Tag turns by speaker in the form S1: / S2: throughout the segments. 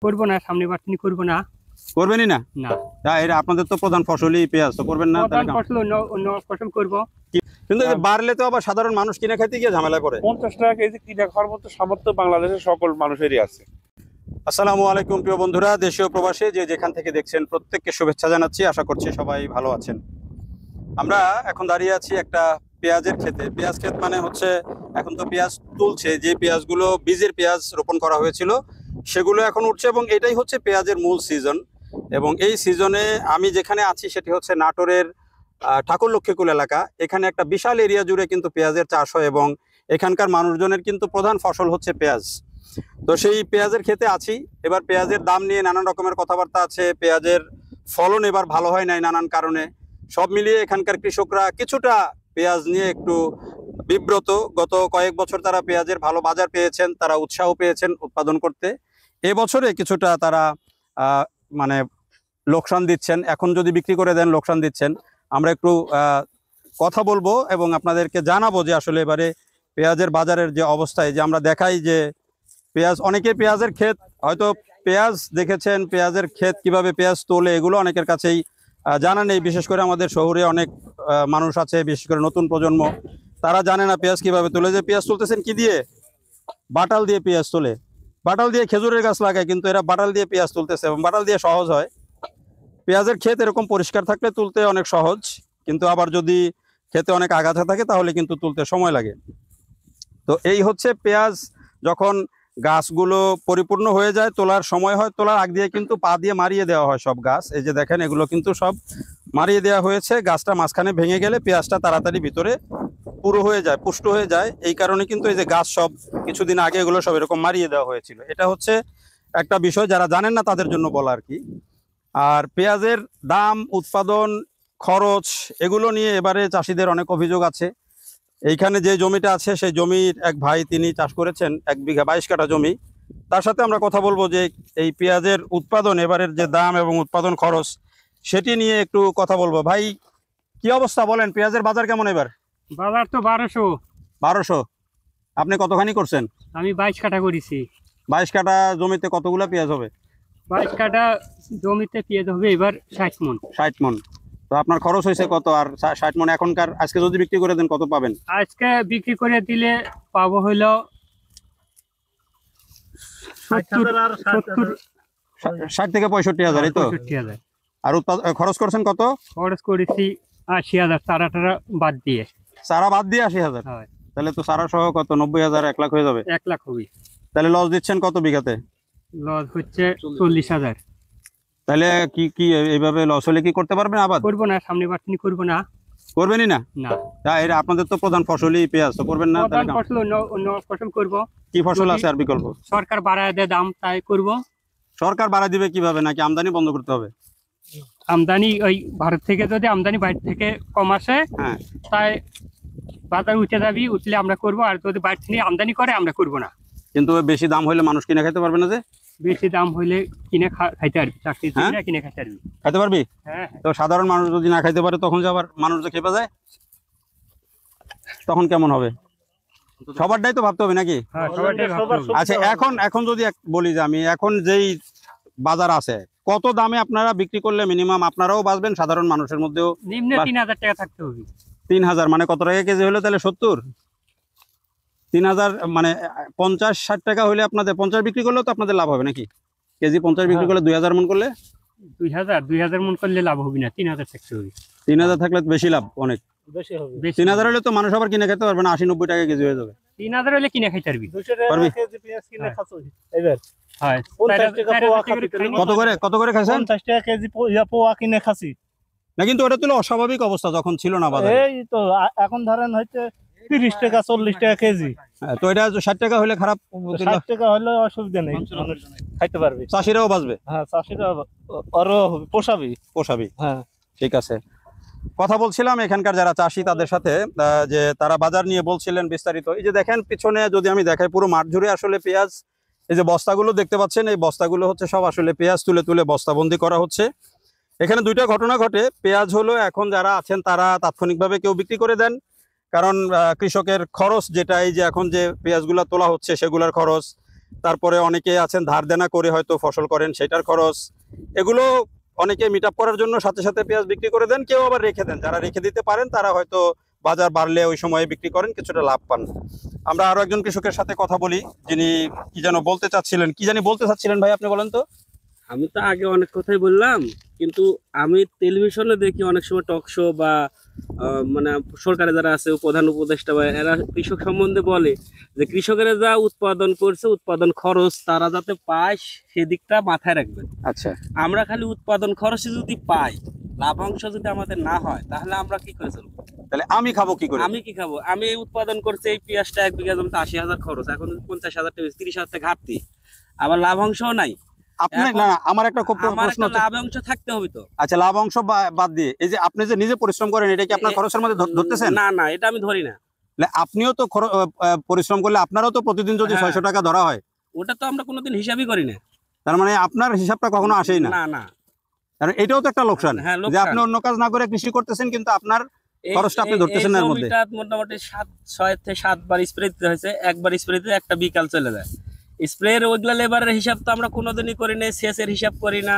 S1: করবো না, সামনে বার তিনি করবো না।
S2: করবেনই না?
S1: না,
S2: এরা আপনাদের তো প্রধান ফসলই পেঁয়াজ, তো করবেন না?
S1: প্রধান ফসল অন্য ফসল করবো।
S2: কিন্তু এই যে বাড়লে তো আবার সাধারণ মানুষ কিনে খাইতে গিয়ে ঝামেলায় পড়ে।
S3: 50 টাকা কেজি কিনে খাওয়ার মতো সামর্থ্য বাংলাদেশের সকল মানুষেরই আছে।
S2: আসসালামু আলাইকুম প্রিয় বন্ধুরা, দেশীয় প্রবাসী যে যেখান থেকে দেখছেন প্রত্যেককে শুভেচ্ছা জানাচ্ছি। আশা করছি সবাই ভালো আছেন। আমরা এখন দাঁড়িয়ে আছি একটা পেঁয়াজের ক্ষেতে। পেঁয়াজ ক্ষেত মানে হচ্ছে এখন তো পেঁয়াজ তুলছে, যে পেঁয়াজগুলো বীজের পেঁয়াজ রোপণ করা হয়েছিল সেগুলো এখন উঠছে, এবং এটাই হচ্ছে পেঁয়াজের মূল সিজন। এবং এই সিজনে আমি যেখানে আছি সেটি হচ্ছে নাটোরের ঠাকুর লক্ষ্মীকুল এলাকা। এখানে একটা বিশাল এরিয়া জুড়ে কিন্তু পেঁয়াজের চাষ হয়, এবং এখানকার মানুষজনের কিন্তু প্রধান ফসল হচ্ছে পেঁয়াজ। তো সেই পেঁয়াজের ক্ষেতে আছি। এবার পেঁয়াজের দাম নিয়ে নানান রকমের কথাবার্তা আছে, পেঁয়াজের ফলন এবার ভালো হয় নাই নানান কারণে। সব মিলিয়ে এখানকার কৃষকরা কিছুটা পেঁয়াজ নিয়ে একটু বিব্রত। গত কয়েক বছর তারা পেঁয়াজের ভালো বাজার পেয়েছেন, তারা উৎসাহ পেয়েছেন উৎপাদন করতে। এবছরে কিছুটা তারা মানে লোকসান দিচ্ছেন। এখন যদি বিক্রি করে দেন লোকসান দিচ্ছেন। আমরা একটু কথা বলবো এবং আপনাদেরকে জানাবো যে আসলে এবারে পেঁয়াজের বাজারের যে অবস্থায়, যে আমরা দেখাই যে পেঁয়াজ, অনেকে পেঁয়াজের ক্ষেত হয়তো পেঁয়াজ দেখেছেন, পেঁয়াজের ক্ষেত কিভাবে পেঁয়াজ তোলে এগুলো অনেকের কাছেই জানা নেই। বিশেষ করে আমাদের শহরে অনেক মানুষ আছে, বিশেষ করে নতুন প্রজন্ম, তারা জানে না পেঁয়াজ কিভাবে তোলে। যে পেঁয়াজ তুলতেছেন কি দিয়ে? বাটাল দিয়ে পেঁয়াজ তোলে। বাটাল দিয়ে খেজুরের গাছ লাগায়, কিন্তু এরা বাটাল দিয়ে পেঁয়াজ তুলতেছে, এবং বাটাল দিয়ে সহজ হয়। পেঁয়াজের ক্ষেত এরকম পরিষ্কার থাকলে তুলতে অনেক সহজ, কিন্তু আবার যদি ক্ষেতে অনেক আগাছা থাকে তাহলে কিন্তু তুলতে সময় লাগে। তো এই হচ্ছে পেঁয়াজ যখন গাছগুলো পরিপূর্ণ হয়ে যায়, তোলার সময় হয়, তোলার আগ দিয়ে কিন্তু পা দিয়ে মারিয়ে দেওয়া হয় সব গাছ। এই যে দেখেন এগুলো কিন্তু সব মারিয়ে দেওয়া হয়েছে। গাছটা মাঝখানে ভেঙে গেলে পেঁয়াজটা তাড়াতাড়ি ভিতরে পুরো হয়ে যায়, পুষ্ট হয়ে যায়। এই কারণে কিন্তু এই যে গাছ সব কিছুদিন আগে এগুলো সব এরকম মারিয়ে দেওয়া হয়েছিল। এটা হচ্ছে একটা বিষয়, যারা জানেন না তাদের জন্য বলা আর কি। আর পেঁয়াজের দাম, উৎপাদন, খরচ এগুলো নিয়ে এবারে চাষিদের অনেক অভিযোগ আছে। এইখানে যে জমিটা আছে সেই জমির এক ভাই, তিনি চাষ করেছেন 1 বিঘা 22 কাঠা জমি। তার সাথে আমরা কথা বলবো যে এই পেঁয়াজের উৎপাদন, এবারের যে দাম এবং উৎপাদন খরচ সেটি নিয়ে একটু কথা বলবো। ভাই কি অবস্থা বলেন, পেঁয়াজের বাজার কেমন এবার?
S1: বাজার তো 1200।
S2: 1200? আপনি কতখানি করছেন?
S1: আমি 22 কাঠা করেছি।
S2: 22 কাঠা জমিতে কতগুলা পেঁয়াজ হবে?
S1: 22 কাঠা জমিতে পেঁয়াজ হবে এবার 60 মণ।
S2: 60 মণ। তো আপনার খরচ হয়েছে কত? আর 60 মণ এখনকার আজকে যদি বিক্রি করে দেন কত পাবেন?
S1: আজকে বিক্রি করে দিলে পাবো হইলো
S2: 60 থেকে 65,000, এই তো?
S1: 65,000।
S2: আর খরচ করছেন কত?
S1: খরচ করেছি 80,000 চারাটারা বাদ দিয়ে।
S2: চারা বাদ দিয়ে 80,000?
S1: হয়।
S2: তাহলে তো চারা সহ কত? 90,000, 1 লাখ হয়ে যাবে।
S1: 1 লাখ হবে।
S2: তাহলে লস দিচ্ছেন কত বিঘাতে?
S1: লস হচ্ছে 40,000।
S2: তাহলে কি কি এইভাবে লস হলে কি করতে পারবেন? আবাদ
S1: করবো না, সামনে বার তিনি করবো না।
S2: করবেনই না?
S1: না,
S2: এরা আপনাদের তো প্রধান ফসলই পেঁয়াজ, তো করবেন না?
S1: প্রধান ফসল অন্য ফসল করবো।
S2: কি ফসল আছে আর বিকল্প?
S1: সরকার বাড়ায় দেয় দাম, তাই করবো।
S2: সরকার বাড়া দিবে কিভাবে? নাকি আমদানি বন্ধ করতে হবে?
S1: আমদানি ওই ভারত থেকে যদি আমদানি বাইরে থেকে কম আসে,
S2: হ্যাঁ,
S1: তাই বাজার উঠে যাবি, উঠলে আমরা করবো। আর যদি বাইরে থেকে আমদানি করে আমরা করবো না।
S2: কিন্তু বেশি দাম হইলে মানুষ কিনে খাইতে পারবে না। যে
S1: বেশি দাম হইলে কিনে খাইতে পারবি, চাকরি
S2: হ্যাঁ?
S1: কিনে খাইতে পারবি।
S2: খাইতে পারবি?
S1: হ্যাঁ।
S2: তো সাধারণ মানুষ যদি না খাইতে পারে তখন যে আবার মানুষ যে খেপে যায়, তখন কেমন হবে? সবারটাই তো ভাবতে হবে নাকি?
S1: হ্যাঁ, সবাইটাই ভাবতে হবে।
S2: আচ্ছা, এখন যদি বলি যে আমি এখন যেই বাজার আছে, কত দামে আপনারা বিক্রি করলে মিনিমাম আপনারাও বাঁচবেন, সাধারণ মানুষের মধ্যেও?
S1: নিম্নে 3,000 টাকা থাকতে হবে।
S2: 3,000 মানে কত টাকা কেজি হলে? তাহলে 70। 3,000 মানে 50-60 টাকা হলে আপনাদের 50 বিক্রি করলেও তো আপনাদের লাভ হবে নাকি? কেজি 50 বিক্রি করলে 2,000 মণ করলে
S1: 2,000 মণ করলে লাভ হবে না, 3,000 থাকতে হবে।
S2: 3,000 থাকলে বেশি লাভ, অনেক
S1: বেশি হবে।
S2: 3,000 হলে তো মানুষ আবার কিনে খেতে পারবে না, 80-90 টাকা কেজি হয়ে যাবে।
S1: 3,000 হলে কিনে খাইতে পারবি।
S2: পারবি?
S1: হ্যাঁ,
S2: কত করে খাইছেন?
S4: 50 টাকা কেজি পোয়া কিনে খাসি
S2: না, কিন্তু ওটা তো অস্বাভাবিক অবস্থা, যখন ছিল না বাজারে।
S4: এই তো এখন ধরেন হয়তো 30 টাকা 40 টাকা কেজি।
S2: তো এটা 60 টাকা হলে খারাপ?
S4: 60 টাকা হলে অসুবিধা নেই, মানুষ খাইতে পারবে,
S2: চাষিরাও বাঁচবে।
S4: হ্যাঁ চাষিরা আরো পোষাবি।
S2: হ্যাঁ, ঠিক আছে। কথা বলছিলাম এখানকার যারা চাষি তাদের সাথে, যে তারা বাজার নিয়ে বলছিলেন বিস্তারিত। এই যে দেখেন পিছনে যদি আমি দেখাই, পুরো মাঠ জুড়ে আসলে পেঁয়াজ। এই যে বস্তাগুলো দেখতে পাচ্ছেন, এই বস্তাগুলো হচ্ছে সব আসলে পেঁয়াজ তুলে তুলে বস্তাবন্দি করা হচ্ছে। এখানে দুইটা ঘটনা ঘটে। পেঁয়াজ হলো এখন যারা আছেন তারা তাৎক্ষণিকভাবে কেউ বিক্রি করে দেন, কারণ কৃষকের খরচ যেটা, এই যে এখন যে পেঁয়াজগুলো তোলা হচ্ছে সেগুলোর খরচ, তারপরে অনেকে আছেন ধার দেনা করে হয়তো ফসল করেন, সেটার খরচ, এগুলো অনেকে মিট আপ করার জন্য সাথে সাথে পেঁয়াজ বিক্রি করে দেন, কেউ আবার রেখে দেন। যারা রেখে দিতে পারেন তারা হয়তো বাজার বাড়লে ওই সময়ে বিক্রি করেন, কিছুটা লাভ পান। আমরা আরো একজন কৃষকের সাথে কথা বলি, যিনি কি যেন বলতে চাচ্ছিলেন, কি জানি বলতে চাচ্ছিলেন ভাই, আপনি বলেন তো।
S5: আমি তো আগে অনেক কথাই বললাম, কিন্তু আমি টেলিভিশনে দেখি অনেক সময় টক শো বা মানে সরকারে যারা আছে প্রধান উপদেষ্টা বা এরা কৃষক সম্বন্ধে বলে যে কৃষকেরা যা উৎপাদন করছে উৎপাদন খরচ তারা যাতে পায় সেদিকটা মাথায় রাখবেন।
S2: আচ্ছা,
S5: আমরা খালি উৎপাদন খরচ যদি পাই, লাভাংশ যদি আমাদের না হয়, তাহলে আমরা কি করে চলবো?
S2: তাহলে আমি খাবো কি করে?
S5: আমি কি খাবো? আমি এই উৎপাদন করছি, এই পেঁয়াজটা 1 বিঘা জমিতে 80,000 খরচ, এখন 50,000 টাকা 30,000 টাকা ঘাটতি, আবার লাভাংশও নাই।
S2: আপনি না, আমার একটা খুব
S5: আমার
S2: প্রশ্ন
S5: একটা
S2: হচ্ছে,
S5: লাভাংশ থাকতে হবে তো।
S2: আচ্ছা লাভ অংশ বাদ দিয়ে এই যে আপনি যে নিজে পরিশ্রম করেন, এটা কি আপনার খরচের মধ্যে ধরতেছেন?
S5: না না, এটা আমি ধরি না।
S2: আপনিও তো পরিশ্রম করলে আপনারও তো প্রতিদিন যদি
S5: হ্যাঁ।
S2: 600 টাকা ধরা হয়,
S5: ওটা তো আমরা কোনোদিন হিসাবই করি না।
S2: তার মানে আপনার হিসাবটা কখনো আসেই না।
S5: না না,
S2: কারণ এটাও তো একটা লোকসান,
S5: হ্যাঁ,
S2: যে
S5: লোকসান।
S2: আপনি অন্য কাজ না করে কৃষি করতেছেন, কিন্তু আপনার খরচটা আপনি ধরতেছেন না এর মধ্যে।
S5: জমিটা মোটামুটি 6 থেকে 7 বার স্প্রে দিতে হয়েছে, একবার স্প্রে দিতে একটা বিকাল চলে যায়। স্প্রের ওইগুলা লেবারের হিসাব তো আমরা কোনোদিনই করি না, সেচের হিসাব করি না,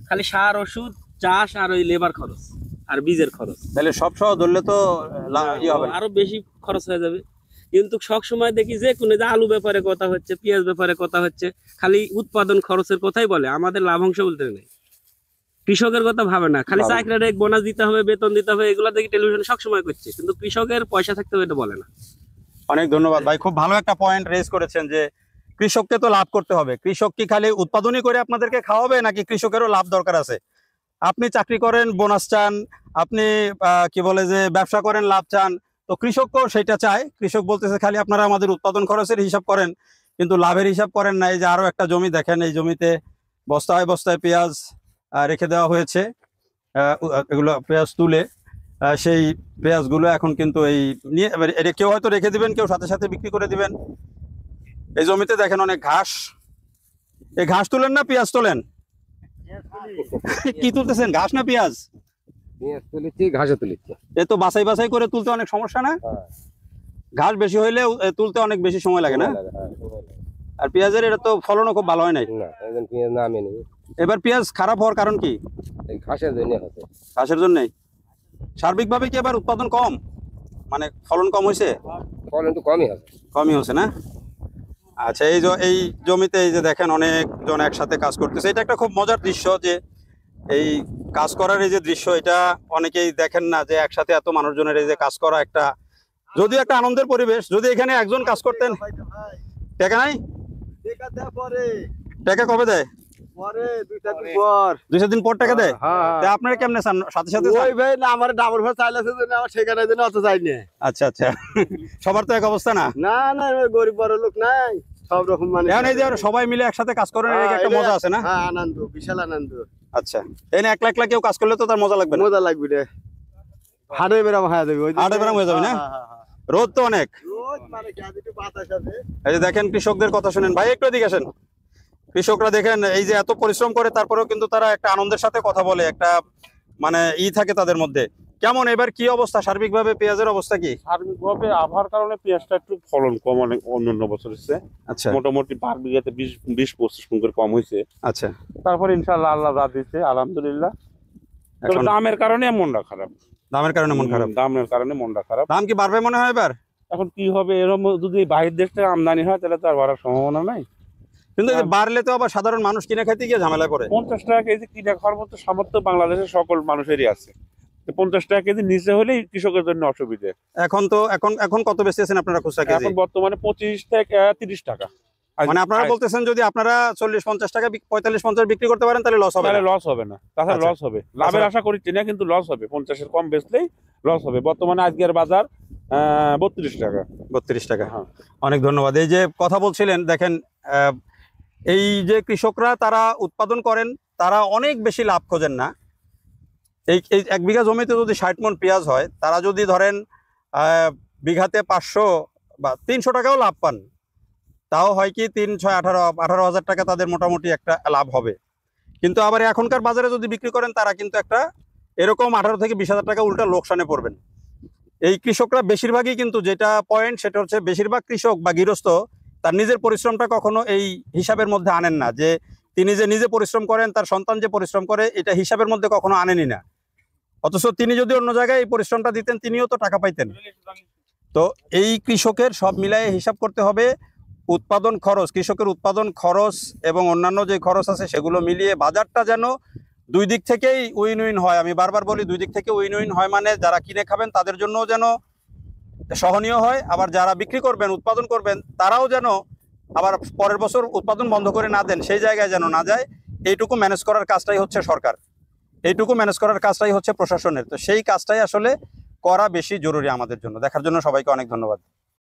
S5: খালি সার ওষুধ চাষ আর ওই লেবার খরচ আর বীজের খরচ।
S2: তাহলে সব সহ ধরলে তো হবে না।
S5: আরো বেশি খরচ হয়ে যাবে। কিন্তু সব সময় দেখি যে কোনো যে আলু ব্যাপারে কথা হচ্ছে, পেঁয়াজ ব্যাপারে কথা হচ্ছে, খালি উৎপাদন খরচের কথাই বলে, আমাদের লাভাংশ বলতে নেই, কৃষকের কথা ভাবে না। খালি চাকরির এক বোনাস দিতে হবে, বেতন দিতে হবে, এগুলো দেখি টেলিভিশনে সবসময় করছে, কিন্তু কৃষকের পয়সা থাকতে হবে এটা বলে না।
S2: অনেক ধন্যবাদ ভাই, খুব ভালো একটা পয়েন্ট রেজ করেছেন যে কৃষককে তো লাভ করতে হবে। কৃষক কি খালি উৎপাদনই করে আপনাদেরকে খাওয়াবে, নাকি কৃষকেরও লাভ দরকার আছে? আপনি চাকরি করেন, বোনাস চান, আপনি কি বলে যে ব্যবসা করেন, লাভ চান, তো কৃষকও সেটা চায়। কৃষক বলতেছে খালি আপনারা আমাদের উৎপাদন খরচের হিসাব করেন, কিন্তু লাভের হিসাব করেন না। এই যে আরো একটা জমি দেখেন, এই জমিতে বস্তায় বস্তায় পেঁয়াজ রেখে দেওয়া হয়েছে, এগুলো পেঁয়াজ তুলে সেই পেঁয়াজগুলো এখন কিন্তু এই নিয়ে এটা কেউ হয়তো রেখে দিবেন, কেউ সাথে সাথে বিক্রি করে দিবেন। এই জমিতে দেখেন অনেক ঘাস, এই ঘাস তুলেন না পেঁয়াজ তোলেন? কি তুলতেছেন, ঘাস না পেঁয়াজ?
S6: ঘাসে তুলেছি।
S2: এ তো বাছাই বাছাই করে তুলতে অনেক সমস্যা না? ঘাস বেশি হইলে তুলতে অনেক বেশি সময় লাগে না? আর পেঁয়াজের এটা তো ফলনও খুব ভালো হয় নাই। এবার পেঁয়াজ খারাপ হওয়ার কারণ কি?
S6: ঘাসের জন্য হচ্ছে।
S2: ঘাসের জন্যই? সার্বিকভাবে কি এবার উৎপাদন কম, মানে ফলন কম হয়েছে?
S6: ফলন একটু কমই হবে।
S2: কমই হচ্ছে না? আচ্ছা, এই জমিতে এই যে দেখেন অনেকজন একসাথে কাজ করতেছে, এটা একটা খুব মজার দৃশ্য। যে এই কাজ করার এই যে দৃশ্য, এটা অনেকেই দেখেন না, যে একসাথে এত মানুষজনের এই যে কাজ করা, একটা যদিও একটা আনন্দের পরিবেশ। যদি এখানে একজন কাজ করতেন, টাকা নাই, টাকা কবে দেয়? 2 দিন পর টাকা দেয়। আপনারা কেমনে চান, সাথে সাথে?
S6: আমার ডাবল ভাত চাইলেছে আমার সেখানে জন্য অত যায়নি।
S2: আচ্ছা আচ্ছা, সবার তো এক অবস্থা না।
S6: না না, গরিব বড় লোক নাই, সব রকম মানে।
S2: এখন এই যে সবাই মিলে একসাথে কাজ করেন, একটা মজা আছে না?
S6: হ্যাঁ, আনন্দ, বিশাল আনন্দ।
S2: আচ্ছা, এই না একলা একলা কেউ কাজ করলে তো তার মজা লাগবে না।
S6: মজা লাগবে রে, হাড়ে বেরাম হয়ে যাবে,
S2: হাড়ে বেরাম হয়ে যাবে না? রোদ তো অনেক,
S6: মানে বাতাস আছে।
S2: এই যে দেখেন কৃষকদের কথা শুনেন। ভাই একটু এদিকে আসেন। কৃষকরা দেখেন এই যে এত পরিশ্রম করে, তারপরেও কিন্তু তারা একটা আনন্দের সাথে কথা বলে, একটা মানে থাকে তাদের মধ্যে। কেমন এবার কি অবস্থা সার্বিকভাবে, পেঁয়াজের অবস্থা কি?
S3: সার্বিকভাবে আবহাওয়ার কারণে পেঁয়াজটা একটু ফলন কম, অনেক অন্যান্য বছর হচ্ছে।
S2: আচ্ছা
S3: মোটামুটি পার বিঘাতে 20-25 মণ করে কম হয়েছে।
S2: আচ্ছা,
S3: তারপরে ইনশাআল্লাহ আল্লাহ যা দিচ্ছে আলহামদুলিল্লাহ। তবে
S2: এখন
S3: দামের কারণে মনটা খারাপ।
S2: দামের কারণে মন খারাপ?
S3: দামের কারণে মনটা খারাপ।
S2: দাম কি বাড়বে মনে হয় এবার?
S3: এখন কি হবে, এরকম যদি বাইরের দেশ থেকে আমদানি হয় তাহলে তো আর বাড়ার সম্ভাবনা নাই।
S2: কিন্তু এই যে বাড়লে তো আবার সাধারণ মানুষ কিনে খাইতে গিয়ে ঝামেলায় পড়ে।
S3: 50 টাকা কেজি কিনে খাওয়ার মতো সামর্থ্য বাংলাদেশের সকল মানুষেরই আছে। 50 টাকা কেজি নিচে হলেই কৃষকের জন্য অসুবিধে।
S2: এখন তো এখন কত বেশি আছেন আপনারা খুচরা কেজি?
S3: এখন বর্তমানে 25 থেকে 30 টাকা।
S2: মানে আপনারা বলতেছেন যদি আপনারা 40-50 টাকা 45-50 বিক্রি করতে পারেন তাহলে লস হবে
S3: তাহলে
S2: না?
S3: লস হবে না, তাহলে
S2: আচ্ছা।
S3: লস হবে। লাভের আশা করছি না, কিন্তু লস হবে। 50-এর কম বেচলেই লস হবে। বর্তমানে আজকের বাজার 32 টাকা।
S2: 32 টাকা।
S3: হ্যাঁ।
S2: অনেক ধন্যবাদ। এই যে কথা বলছিলেন, দেখেন এই যে কৃষকরা তারা উৎপাদন করেন, তারা অনেক বেশি লাভ খোঁজেন না। এই 1 বিঘা জমিতে যদি 60 মণ পেঁয়াজ হয়, তারা যদি ধরেন বিঘাতে 500 বা 300 টাকাও লাভ পান, তাও হয় কি 3-6-18 টাকা তাদের মোটামুটি একটা লাভ হবে। কিন্তু আবার এখনকার বাজারে যদি বিক্রি করেন, তারা কিন্তু একটা এরকম 18 থেকে 20,000 টাকা উল্টা লোকসানে পড়বেন। এই কৃষকরা বেশিরভাগই কিন্তু যেটা পয়েন্ট, সেটা হচ্ছে বেশিরভাগ কৃষক বা গৃহস্থ তার নিজের পরিশ্রমটা কখনো এই হিসাবের মধ্যে আনেন না, যে তিনি যে নিজে পরিশ্রম করেন, তার সন্তান যে পরিশ্রম করে, এটা হিসাবের মধ্যে কখনো আনেনি না। অথচ তিনি যদি অন্য জায়গায় এই পরিশ্রমটা দিতেন, তিনিও তো টাকা পাইতেন। তো এই কৃষকের সব মিলাই হিসাব করতে হবে। উৎপাদন খরচ, কৃষকের উৎপাদন খরচ এবং অন্যান্য যে খরচ আছে সেগুলো মিলিয়ে বাজারটা যেন দুই দিক থেকেই উইন উইন হয়। আমি বারবার বলি, দুই দিক থেকে উইন উইন হয়, মানে যারা কিনে খাবেন তাদের জন্য যেন সহনীয় হয়, আবার যারা বিক্রি করবেন, উৎপাদন করবেন, তারাও যেন আবার পরের বছর উৎপাদন বন্ধ করে না দেন, সেই জায়গায় যেন না যায়। এইটুকু ম্যানেজ করার কাজটাই হচ্ছে সরকার, এইটুকু ম্যানেজ করার কাজটাই হচ্ছে প্রশাসনের। তো সেই কাজটাই আসলে করা বেশি জরুরি আমাদের জন্য। দেখার জন্য সবাইকে অনেক ধন্যবাদ।